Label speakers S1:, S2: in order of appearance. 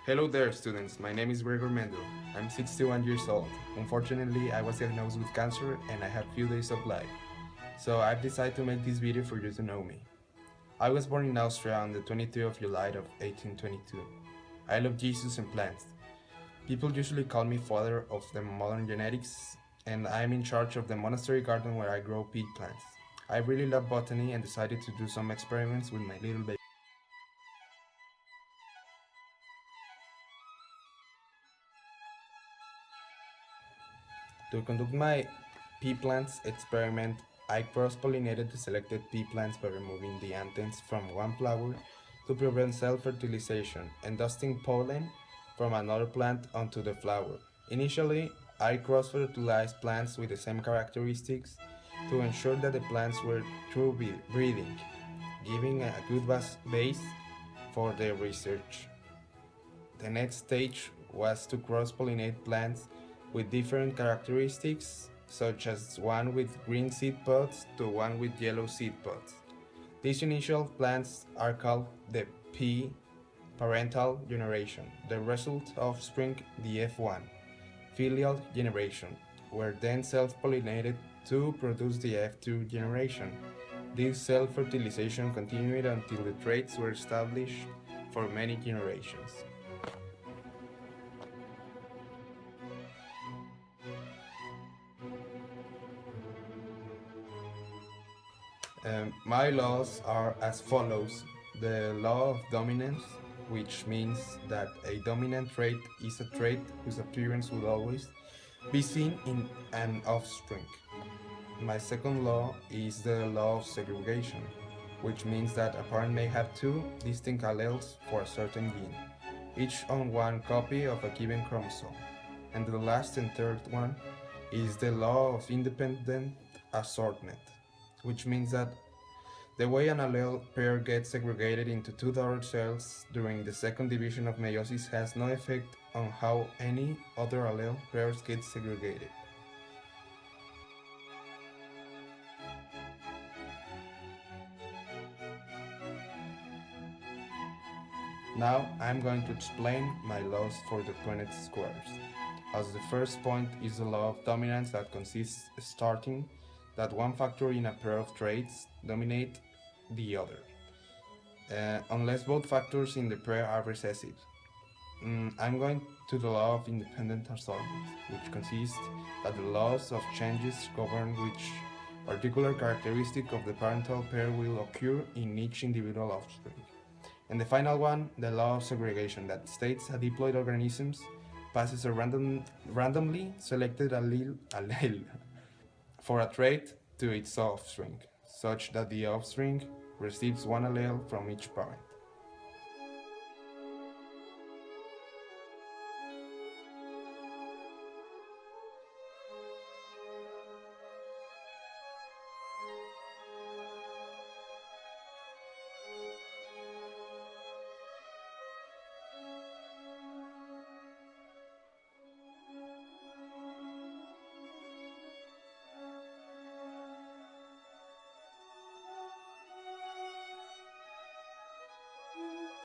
S1: Hello there, students. My name is Gregor Mendel. I'm 61 years old. Unfortunately, I was diagnosed with cancer and I have few days of life. So I've decided to make this video for you to know me. I was born in Austria on the 23rd of July of 1822. I love Jesus and plants. People usually call me father of the modern genetics, and I'm in charge of the monastery garden where I grow pea plants. I really love botany and decided to do some experiments with my little baby. To conduct my pea plants experiment, I cross-pollinated the selected pea plants by removing the anthers from one flower to prevent self-fertilization and dusting pollen from another plant onto the flower. Initially, I cross-fertilized plants with the same characteristics to ensure that the plants were true breeding, giving a good base for the research. The next stage was to cross-pollinate plants with different characteristics, such as one with green seed pods to one with yellow seed pods. These initial plants are called the P parental generation. The result offspring, the F1 filial generation, were then self-pollinated to produce the F2 generation. This self-fertilization continued until the traits were established for many generations. My laws are as follows. The law of dominance, which means that a dominant trait is a trait whose appearance will always be seen in an offspring. My second law is the law of segregation, which means that a parent may have two distinct alleles for a certain gene, each on one copy of a given chromosome. And the last and third one is the law of independent assortment, which means that the way an allele pair gets segregated into two daughter cells during the second division of meiosis has no effect on how any other allele pairs get segregated. Now I'm going to explain my laws for the Punnett squares. As the first point is the law of dominance that consists starting that one factor in a pair of traits dominate the other, unless both factors in the pair are recessive. I'm going to the law of independent assortment, which consists that the laws of changes govern which particular characteristic of the parental pair will occur in each individual offspring. And the final one, the law of segregation, that states a diploid organism passes a randomly selected allele for a trait to its offspring, such that the offspring receives one allele from each parent.